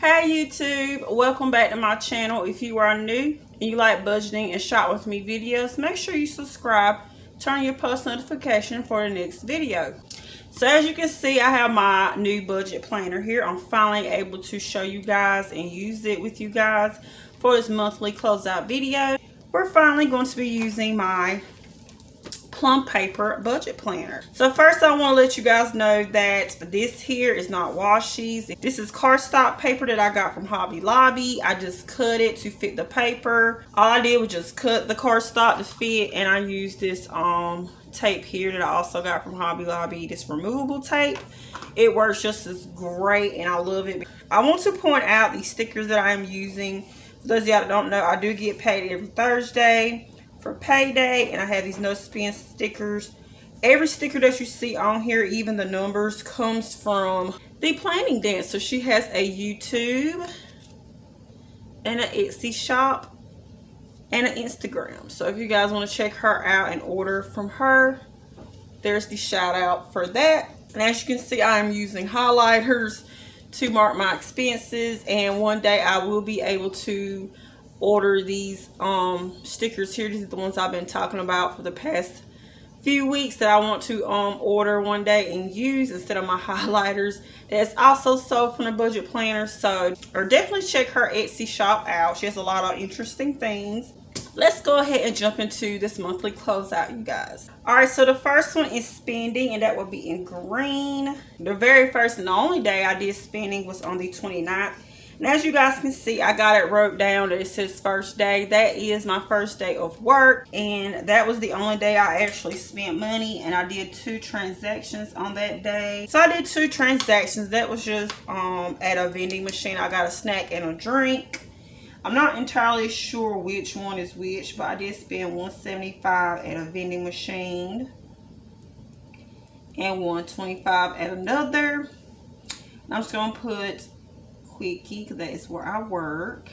Hey YouTube, welcome back to my channel. If you are new and you like budgeting and shop with me videos, make sure you subscribe, turn your post notification for the next video. So as you can see, I have my new budget planner here. I'm finally able to show you guys and use it with you guys for this monthly closeout video. We're finally going to be using my plum paper budget planner. So first I want to let you guys know that this here is not washi. This is cardstock paper that I got from Hobby Lobby. I just cut it to fit the paper. All I did was just cut the cardstock to fit, and I used this tape here that I also got from Hobby Lobby, this removable tape. It works just as great and I love it. I want to point out these stickers that I am using. For those of y'all that don't know, I do get paid every Thursday for payday, and I have these no spin stickers. Every sticker that you see on here, even the numbers, comes from the Planning Dancer. She has a YouTube and an Etsy shop and an Instagram. So if you guys want to check her out and order from her, there's the shout out for that. And as you can see, I am using highlighters to mark my expenses, and one day I will be able to order these stickers here. These are the ones I've been talking about for the past few weeks that I want to order one day and use instead of my highlighters. That's also sold from the budget planner. So or definitely check her Etsy shop out. She has a lot of interesting things. Let's go ahead and jump into this monthly closeout, you guys. All right, so the first one is spending, and that will be in green. The very first and the only day I did spending was on the 29th. And as you guys can see, I got it wrote down that it says first day. That is my first day of work, and that was the only day I actually spent money, and I did 2 transactions on that day. So I did 2 transactions. That was just at a vending machine. I got a snack and a drink. I'm not entirely sure which one is which, but I did spend $175 at a vending machine and $125 at another. I'm just going to put Quickie because that is where I work.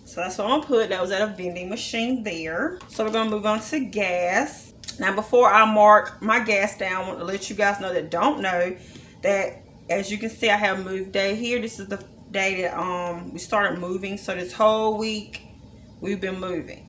So that's what I'm going to put. That was at a vending machine there. So we're going to move on to gas. Now before I mark my gas down, I want to let you guys know that don't know that, as you can see, I have move day here. This is the day that we started moving. So this whole week we've been moving.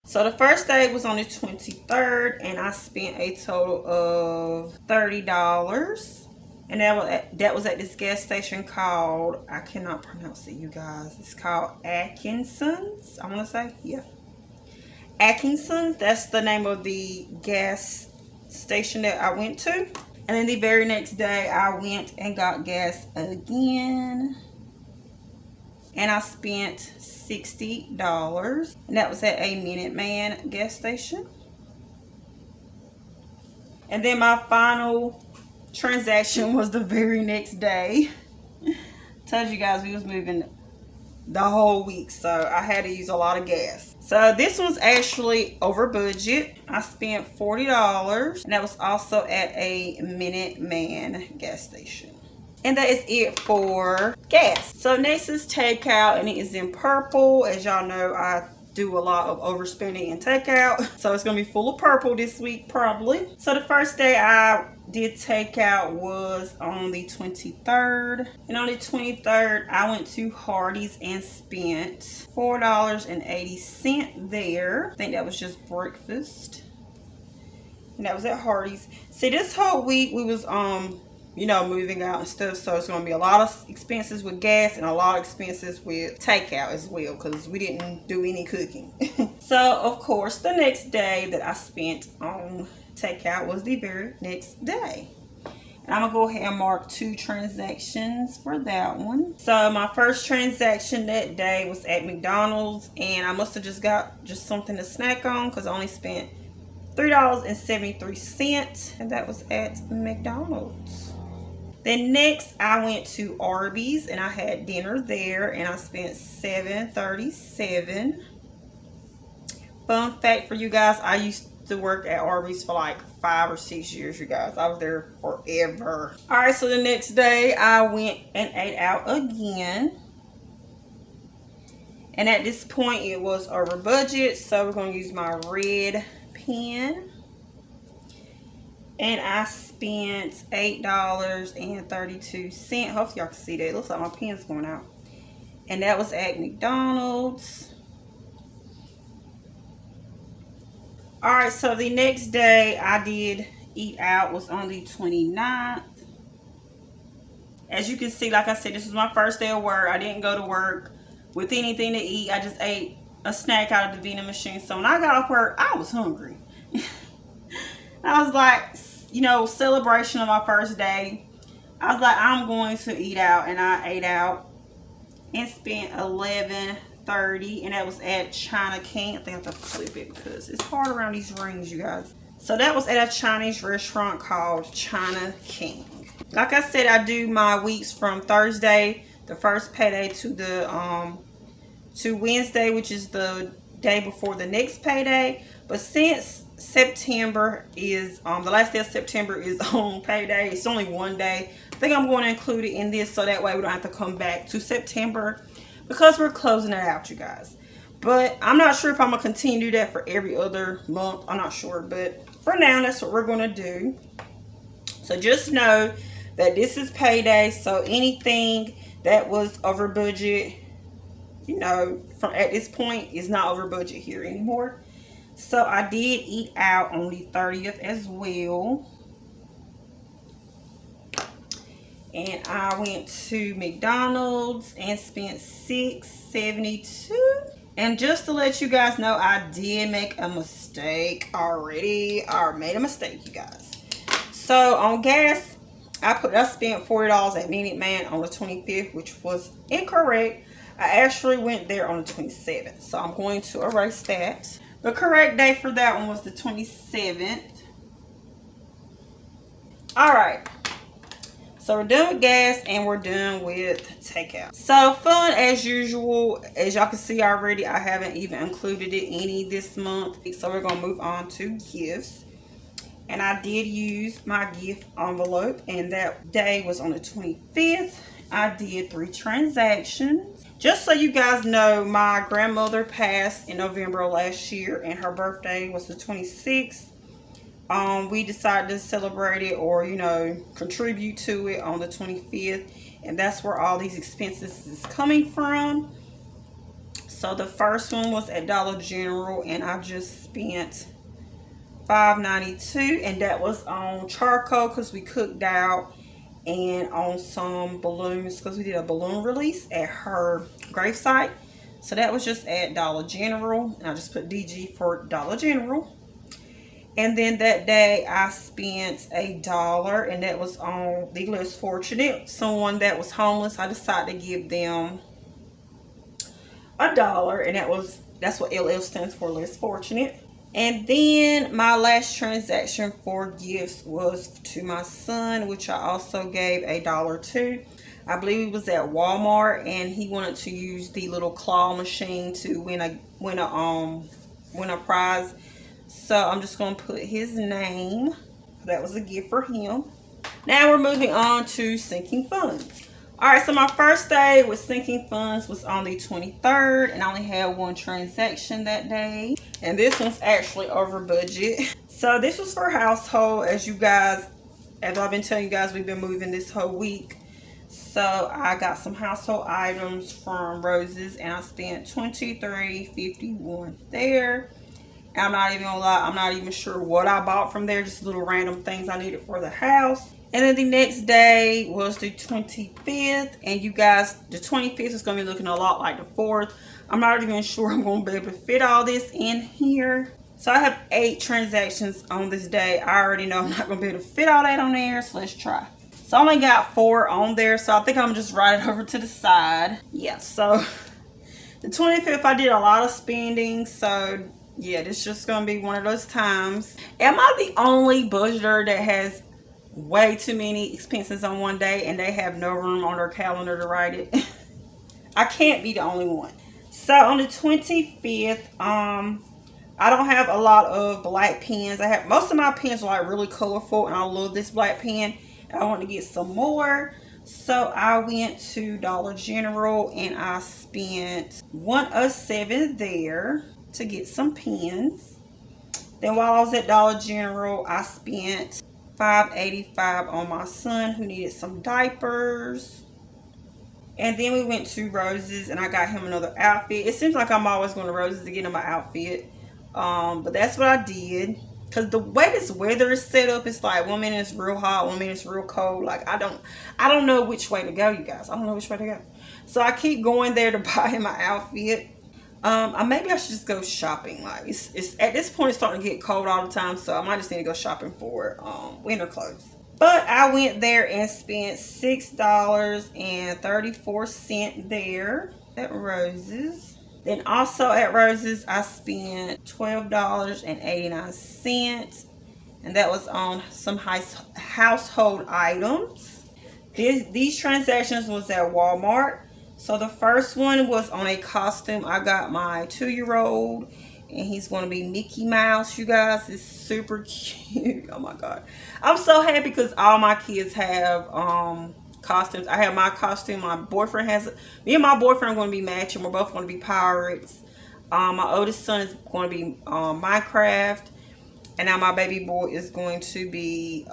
So the first day was on the 23rd, and I spent a total of $30. And that was at this gas station called, I cannot pronounce it, you guys. It's called Atkinson's, I want to say. Yeah. Atkinson's, that's the name of the gas station that I went to. And then the very next day, I went and got gas again. And I spent $60. And that was at a Minute Man gas station. And then my final transaction was the very next day. Told you guys we was moving the whole week, so I had to use a lot of gas. So this was actually over budget. I spent $40, and that was also at a Minute Man gas station. And that is it for gas. So next is takeout, and it is in purple. As y'all know, I do a lot of overspending in takeout, so it's gonna be full of purple this week probably. So the first day I did takeout was on the 23rd, and on the 23rd I went to Hardee's and spent $4.80 there. I think that was just breakfast, and that was at Hardee's. See, this whole week we was you know, moving out and stuff, so it's going to be a lot of expenses with gas and a lot of expenses with takeout as well, because we didn't do any cooking. So of course the next day that I spent on takeout was the very next day, and I'm gonna go ahead and mark 2 transactions for that one. So my first transaction that day was at McDonald's, and I must have just got something to snack on because I only spent $3.73, and that was at McDonald's. Then next I went to Arby's, and I had dinner there, and I spent $7.37. Fun fact for you guys, I used to work at Arby's for like 5 or 6 years, you guys. I was there forever. All right, so the next day I went and ate out again. And at this point it was over budget, so we're going to use my red pen. And I spent $8.32. Hopefully y'all can see that. It looks like my pen's going out. And that was at McDonald's. Alright, so the next day I did eat out was on the 29th. As you can see, like I said, this was my first day of work. I didn't go to work with anything to eat. I just ate a snack out of the vending machine. So when I got off work, I was hungry. I was like, you know, celebration of my first day. I was like, I'm going to eat out, and I ate out and spent $11.30, and that was at China King. I think I have to flip it because it's hard around these rings, you guys. So that was at a Chinese restaurant called China King. Like I said, I do my weeks from Thursday, the first payday, to Wednesday, which is the day before the next payday. But since September is the last day of September is on payday, it's only one day. I think I'm going to include it in this so that way we don't have to come back to September because we're closing it out, you guys. But I'm not sure if I'm going to continue to do that for every other month. I'm not sure, but for now, that's what we're going to do. So just know that this is payday, so anything that was over budget, you know, from at this point is not over budget here anymore. So I did eat out on the 30th as well. And I went to McDonald's and spent $6.72. And just to let you guys know, I did make a mistake already. I made a mistake, you guys. So on gas, I spent $40 at Minute Man on the 25th, which was incorrect. I actually went there on the 27th. So I'm going to erase that. The correct day for that one was the 27th. Alright. So we're done with gas and we're done with takeout. So fun as usual. As y'all can see already, I haven't even included it any this month. So we're going to move on to gifts. And I did use my gift envelope, and that day was on the 25th. I did 3 transactions. Just so you guys know, my grandmother passed in November of last year, and her birthday was the 26th. We decided to celebrate it, or, you know, contribute to it on the 25th. And that's where all these expenses is coming from. So the first one was at Dollar General, and I just spent $5.92, and that was on charcoal because we cooked out, and on some balloons because we did a balloon release at her gravesite. So that was just at Dollar General, and I just put DG for Dollar General. And then that day I spent $1, and that was on the less fortunate, someone that was homeless. I decided to give them $1, and that's what LF stands for, less fortunate. And then my last transaction for gifts was to my son, which I also gave $1 to. I believe he was at Walmart, and he wanted to use the little claw machine to win a prize. So I'm just going to put his name. That was a gift for him. Now we're moving on to sinking funds. Alright, so my first day with sinking funds was on the 23rd, and I only had 1 transaction that day. And this one's actually over budget. So this was for household. As I've been telling you guys, we've been moving this whole week. So I got some household items from Rose's, and I spent $23.51 there. I'm not even gonna lie, I'm not even sure what I bought from there, just little random things I needed for the house. And then the next day was the 25th, and you guys, the 25th is gonna be looking a lot like the 4th. I'm not even sure I'm gonna be able to fit all this in here. So I have 8 transactions on this day. I already know I'm not gonna be able to fit all that on there, so let's try. So I only got 4 on there, so I think I'm just write it over to the side. Yeah, so the 25th I did a lot of spending, so yeah, this is just gonna be one of those times. Am I the only budgeter that has way too many expenses on one day and they have no room on their calendar to write it? I can't be the only one. So on the 25th, I don't have a lot of black pens. I have most of my pens are like really colorful, and I love this black pen, and I want to get some more. So I went to Dollar General, and I spent $107 there to get some pens. Then while I was at Dollar General, I spent $5.85 on my son who needed some diapers. And then we went to Rose's and I got him another outfit. It seems like I'm always going to Rose's to get him an outfit. But that's what I did. Because the way this weather is set up, it's like 1 minute it's real hot, 1 minute it's real cold. Like I don't know which way to go, you guys. I don't know which way to go. So I keep going there to buy him an outfit. Maybe I should just go shopping. Like it's at this point it's starting to get cold all the time, so I might just need to go shopping for winter clothes. But I went there and spent $6.34 there at Rose's. Then also at Rose's, I spent $12.89. And that was on some household items. These transactions was at Walmart. So the first one was on a costume. I got my 2-year-old. And he's going to be Mickey Mouse, you guys. It's super cute. Oh my God. I'm so happy because all my kids have costumes. I have my costume. My boyfriend has it. Me and my boyfriend are going to be matching. We're both going to be pirates. My oldest son is going to be Minecraft. And now my baby boy is going to be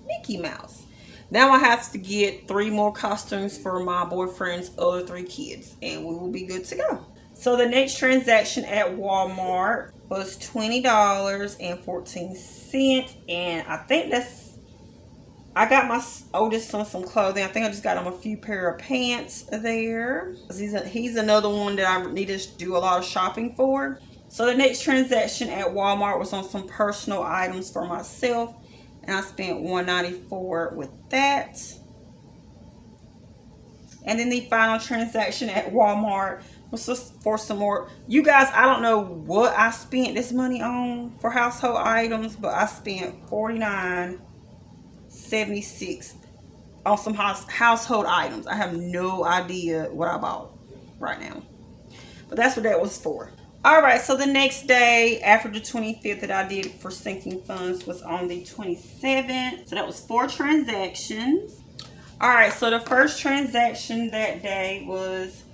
Mickey Mouse. Now I have to get 3 more costumes for my boyfriend's other 3 kids. And we will be good to go. So the next transaction at Walmart was $20.14. And I think I got my oldest son some clothing. I think I just got him a few pair of pants there. He's another one that I need to do a lot of shopping for. So the next transaction at Walmart was on some personal items for myself. And I spent $1.94 with that. And then the final transaction at Walmart was just for some more. You guys, I don't know what I spent this money on for household items, but I spent $49.76 on some household items. I have no idea what I bought right now, but that's what that was for. All right, so the next day after the 25th that I did for sinking funds was on the 27th. So that was 4 transactions. All right, so the first transaction that day was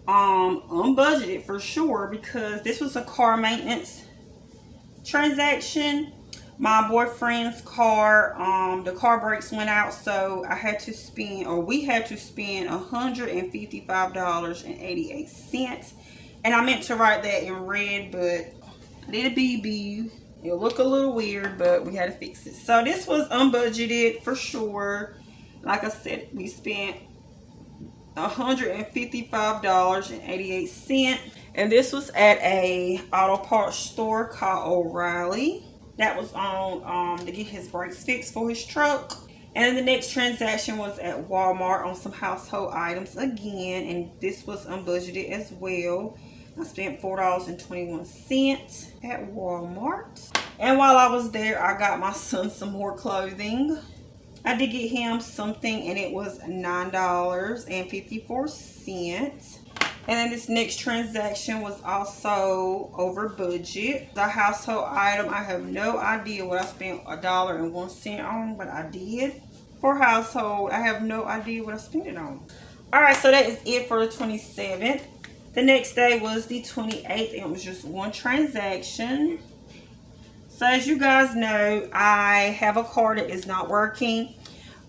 unbudgeted for sure, because this was a car maintenance transaction. My boyfriend's car, the car brakes went out, so I had to spend, or we had to spend $155.88. And I meant to write that in red, but I did a BB. It'll look a little weird, but we had to fix it. So this was unbudgeted for sure. Like I said, we spent $155.88. And this was at a auto parts store called O'Reilly. That was on to get his brakes fixed for his truck. And then the next transaction was at Walmart on some household items again. And this was unbudgeted as well. I spent $4.21 at Walmart. And while I was there, I got my son some more clothing. I did get him something, and it was $9.54. And then this next transaction was also over budget. The household item, I have no idea what I spent $1.01 on, but I did. For household, I have no idea what I spent it on. Alright, so that is it for the 27th. The next day was the 28th. It was just 1 transaction. So as you guys know, I have a car that is not working.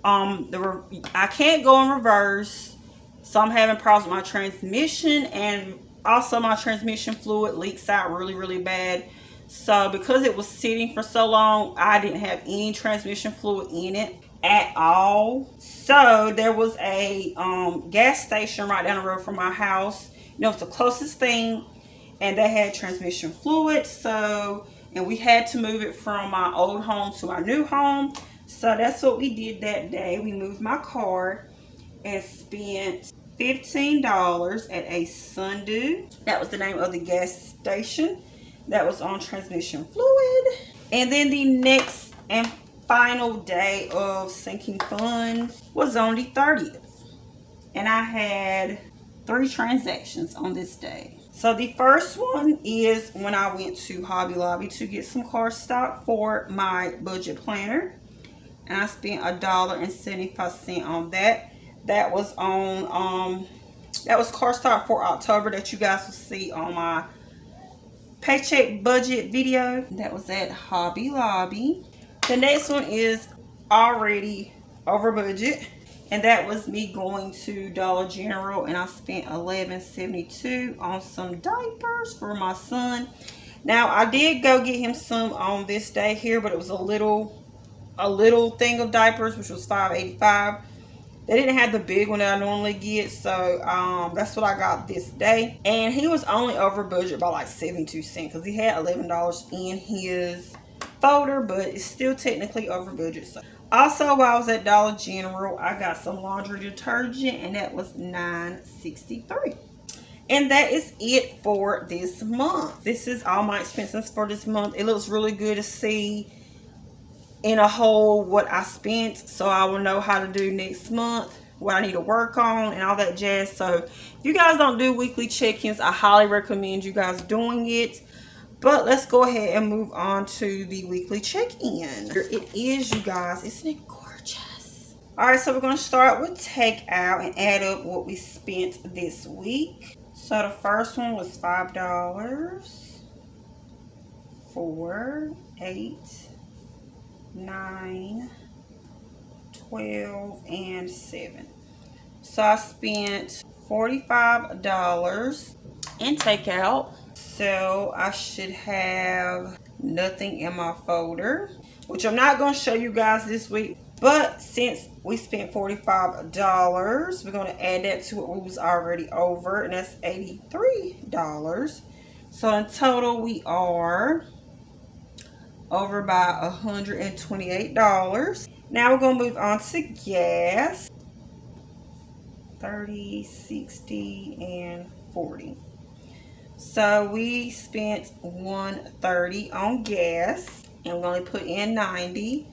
I can't go in reverse. So I'm having problems with my transmission, and also my transmission fluid leaks out really, really bad. So because it was sitting for so long, I didn't have any transmission fluid in it at all. So there was a gas station right down the road from my house. You know, it's the closest thing, and they had transmission fluid. So, and we had to move it from my old home to our new home. So that's what we did that day. We moved my car and spent $15 at a Sundew. That was the name of the gas station. That was on transmission fluid. And then the next and final day of sinking funds was on the 30th. And I had 3 transactions on this day. So the first one is when I went to Hobby Lobby to get some car stock for my budget planner. And I spent $1.75 on that. That was on that was car stock for October that you guys will see on my paycheck budget video. That was at Hobby Lobby. The next one is already over budget, and that was me going to Dollar General, and I spent $11.72 on some diapers for my son. Now I did go get him some on this day here, but it was a little thing of diapers, which was $5.85. They didn't have the big one that I normally get, so that's what I got this day. And he was only over budget by like 72 cents because he had $11 in his folder, but it's still technically over budget. So also, while I was at Dollar General, I got some laundry detergent, and that was $9.63. And that is it for this month. This is all my expenses for this month. It looks really good to see in a whole what I spent, so I will know how to do next month, what I need to work on, and all that jazz. So if you guys don't do weekly check-ins, I highly recommend you guys doing it. But let's go ahead and move on to the weekly check-in. Here it is, you guys. Isn't it gorgeous? All right, so we're going to start with takeout and add up what we spent this week. So the first one was $5, 4, 8, 9, 12, and 7. So I spent $45 in takeout. So I should have nothing in my folder, which I'm not going to show you guys this week. But since we spent $45, we're going to add that to what we was already over, and that's $83. So in total, we are over by $128. Now we're going to move on to gas. 30, 60, and 40. So we spent $130 on gas, and we're going to put in 90.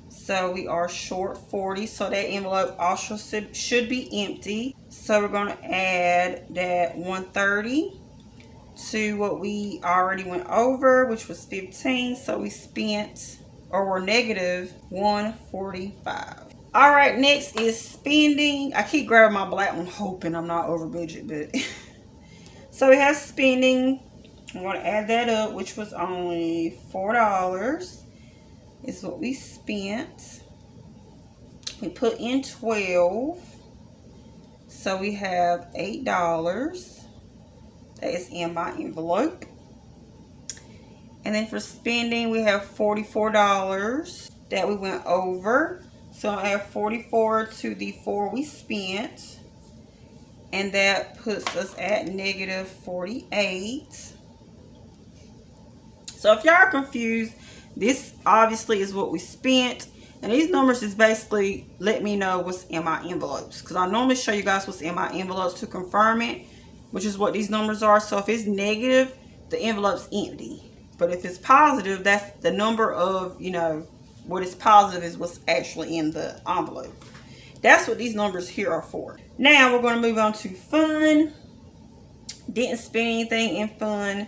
So we are short 40. So that envelope also should be empty. So we're going to add that $130 to what we already went over, which was 15. So we spent, or we're negative $145. All right, next is spending. I keep grabbing my black one hoping I'm not over budget, but so we have spending. I'm going to add that up, which was only $4 is what we spent. We put in 12, so we have $8 that is in my envelope. And then for spending, we have $44 that we went over. So I add 44 to the 4 we spent, and that puts us at negative 48. So if y'all are confused, this obviously is what we spent, and these numbers is basically let me know what's in my envelopes, because I normally show you guys what's in my envelopes to confirm it, which is what these numbers are. So if it's negative, the envelope's empty, but if it's positive, that's the number of, you know, what is positive is what's actually in the envelope. That's what these numbers here are for. Now we're going to move on to fun. Didn't spend anything in fun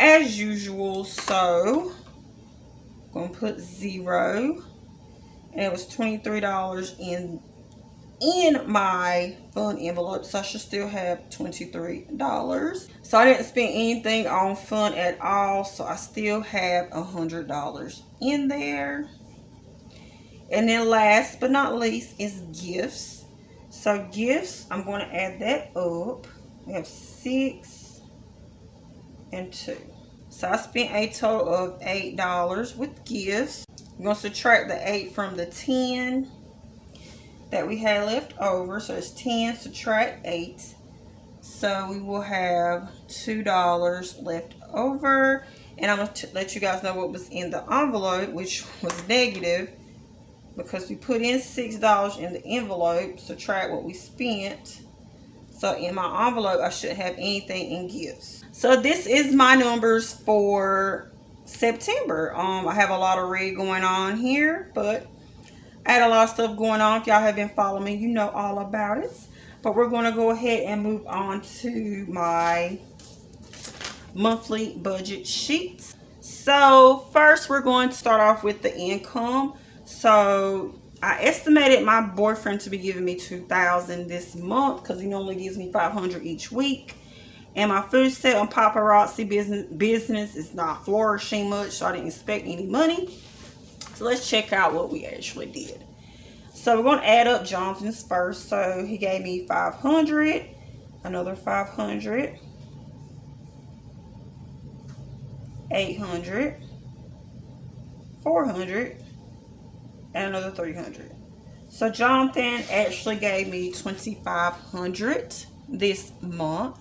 as usual, so I'm going to put 0. And it was $23 in my fun envelope, so I should still have $23. So I didn't spend anything on fun at all, so I still have $100 in there. And then last but not least is gifts. So gifts, I'm going to add that up. We have 6 and 2. So I spent a total of $8 with gifts. I'm going to subtract the 8 from the 10 that we had left over. So it's 10 subtract 8. So we will have $2 left over. And I'm going to let you guys know what was in the envelope, which was negative, because we put in $6 in the envelope, subtract what we spent. So in my envelope, I shouldn't have anything in gifts. So this is my numbers for September. I have a lot of red going on here, but I had a lot of stuff going on. If y'all have been following me, you know all about it. But we're going to go ahead and move on to my monthly budget sheets. So first, we're going to start off with the income. So I estimated my boyfriend to be giving me $2,000 this month, because he normally gives me $500 each week. And my food set on paparazzi business is not flourishing much, so I didn't expect any money. So let's check out what we actually did. So we're going to add up Jonathan's first. So he gave me 500, another 500, 800, 400, and another 300. So Jonathan actually gave me 2,500 this month.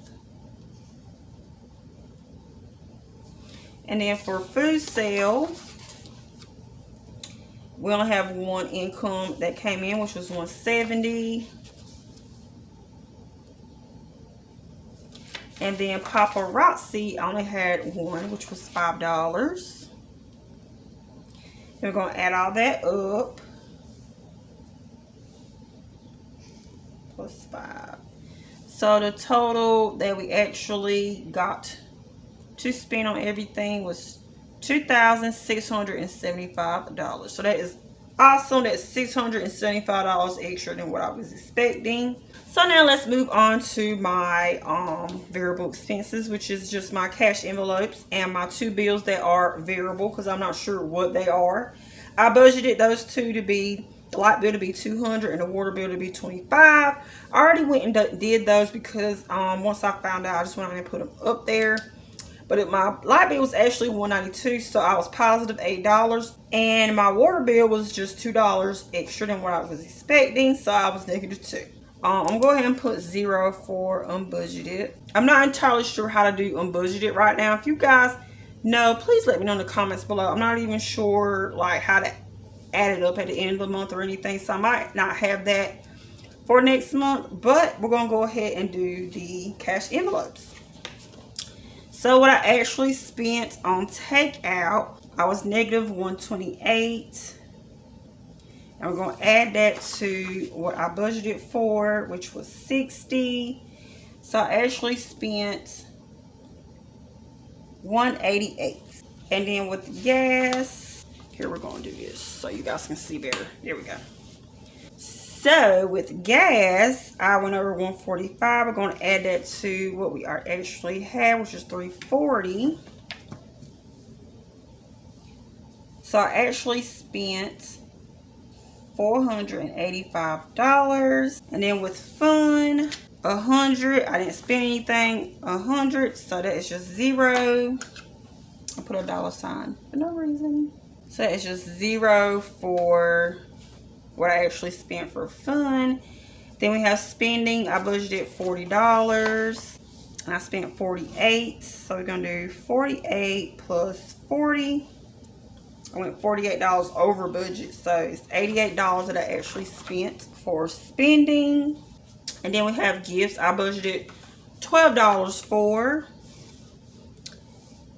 And then for food sale, we only have one income that came in, which was 170. And then paparazzi, I only had one, which was $5. We're going to add all that up. Plus 5. So the total that we actually got to spend on everything was $2,675. So that is awesome. That's $675 extra than what I was expecting. So now let's move on to my variable expenses, which is just my cash envelopes and my two bills that are variable because I'm not sure what they are. I budgeted those two to be, the light bill to be $200 and the water bill to be $25. I already went and did those because once I found out, I just went ahead and put them up there. But my light bill was actually $192, so I was positive $8. And my water bill was just $2 extra than what I was expecting, so I was negative $2. I'm going to go ahead and put 0 for unbudgeted. I'm not entirely sure how to do unbudgeted right now. If you guys know, please let me know in the comments below. I'm not even sure like how to add it up at the end of the month or anything, so I might not have that for next month. But we're going to go ahead and do the cash envelopes. So what I actually spent on takeout, I was negative $128. And we're going to add that to what I budgeted for, which was $60. So I actually spent $188. And then with gas, here we're going to do this so you guys can see better. There we go. So with gas, I went over $145. We're going to add that to what we are actually had, which is $340. So I actually spent $485. And then with fun, $100. I didn't spend anything. $100. So that is just 0. I put a dollar sign for no reason. So that is just 0 for what I actually spent for fun. Then we have spending. I budgeted $40 and I spent $48. So we're gonna do 48 plus 40. I went $48 over budget, so it's $88 that I actually spent for spending. And then we have gifts. I budgeted $12 for,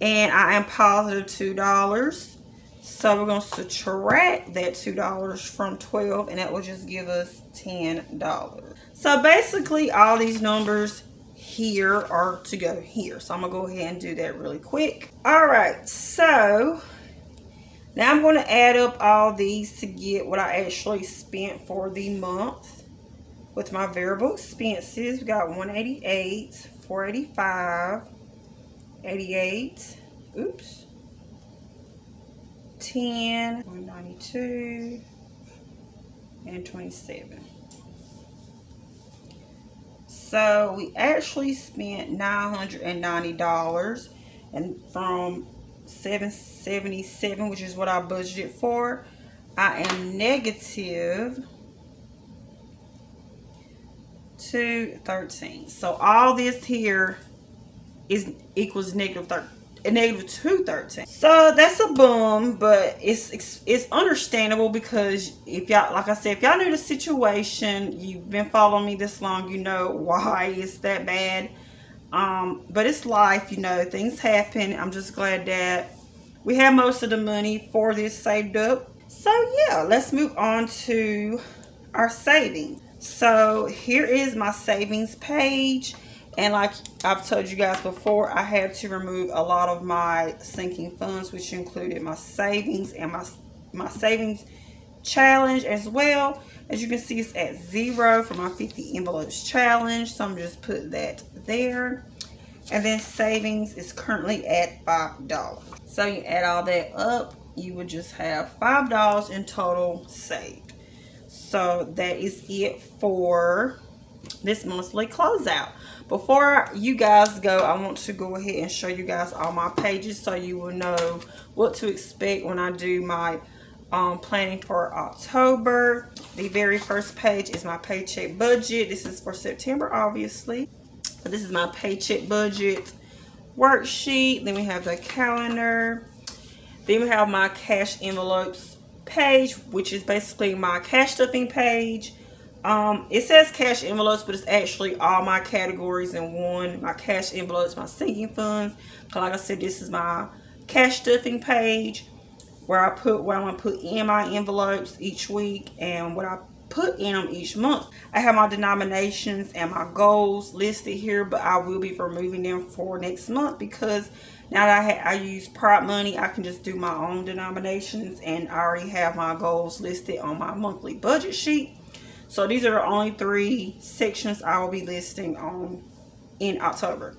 and I am positive $2. So we're going to subtract that $2 from 12, and that will just give us $10. So basically all these numbers here are to go here. So I'm going to go ahead and do that really quick. All right, so now I'm going to add up all these to get what I actually spent for the month with my variable expenses. We got 188, 485, 88, oops, 10, 192, and 27. So we actually spent $990, and from $777, which is what I budgeted for, I am negative $213. So all this here is equals negative $213. So that's a bum, but it's understandable because if y'all, like I said, if y'all knew the situation, you've been following me this long, you know why it's that bad. But it's life, you know, things happen. I'm just glad that we have most of the money for this saved up. So yeah, let's move on to our savings. So here is my savings page, and like I've told you guys before, I had to remove a lot of my sinking funds, which included my savings and my savings challenge as well. As you can see, it's at 0 for my 50 envelopes challenge, so I'm just put that there. And then savings is currently at $5. So you add all that up, you would just have $5 in total saved. So that is it for this monthly closeout. Before you guys go, I want to go ahead and show you guys all my pages so you will know what to expect when I do my planning for October. The very first page is my paycheck budget. This is for September, obviously. But this is my paycheck budget worksheet. Then we have the calendar. Then we have my cash envelopes page, which is basically my cash stuffing page. It says cash envelopes, but it's actually all my categories in one. My cash envelopes, my sinking funds. Like I said, this is my cash stuffing page where I put what I'm going to put in my envelopes each week and what I put in them each month. I have my denominations and my goals listed here, but I will be removing them for next month because now that I use Prop Money, I can just do my own denominations, and I already have my goals listed on my monthly budget sheet. So these are the only 3 sections I will be listing on in October.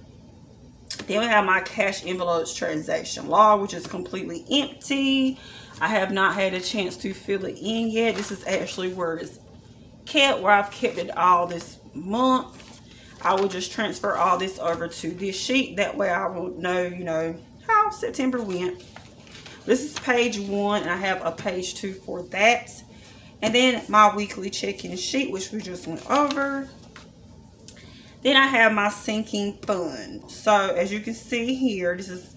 Then we have my cash envelopes transaction log, which is completely empty. I have not had a chance to fill it in yet. This is actually where it's kept, where I've kept it all this month. I will just transfer all this over to this sheet. That way I will know, you know, how September went. This is page 1, and I have a page 2 for that. And then my weekly check-in sheet, which we just went over. Then I have my sinking fund. So as you can see here, this is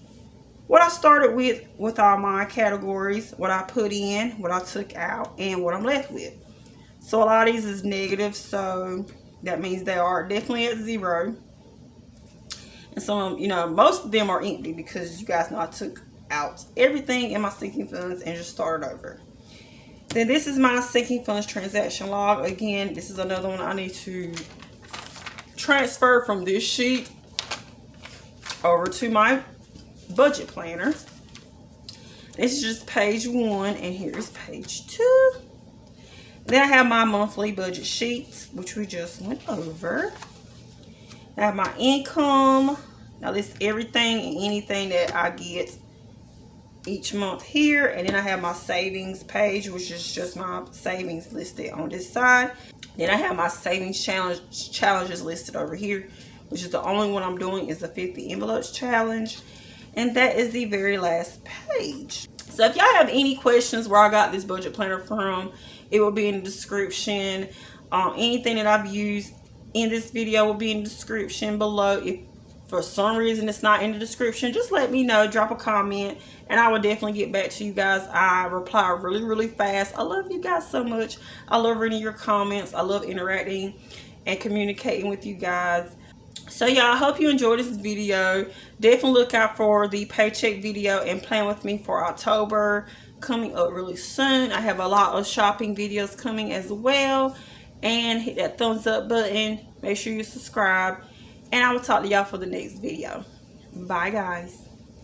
what I started with all my categories, what I put in, what I took out, and what I'm left with. So a lot of these is negative, so that means they are definitely at 0. And some, you know, most of them are empty because you guys know I took out everything in my sinking funds and just started over. Then this is my sinking funds transaction log. Again, this is another one I need to transfer from this sheet over to my budget planner. This is just page 1, and here's page 2. Then I have my monthly budget sheets, which we just went over. I have my income. Now list everything and anything that I get each month here. And then I have my savings page, which is just my savings listed on this side. Then I have my savings challenges listed over here, which is the only one I'm doing is the 50 envelopes challenge. And that is the very last page. So if y'all have any questions where I got this budget planner from, it will be in the description. Anything that I've used in this video will be in the description below. If for some reason it's not in the description, just let me know. Drop a comment and I will definitely get back to you guys. I reply really fast. I love you guys so much. I love reading your comments. I love interacting and communicating with you guys. So y'all, I hope you enjoyed this video. Definitely look out for the paycheck video and plan with me for October coming up really soon. I have a lot of shopping videos coming as well. And hit that thumbs up button. Make sure you subscribe. And I will talk to y'all for the next video. Bye guys.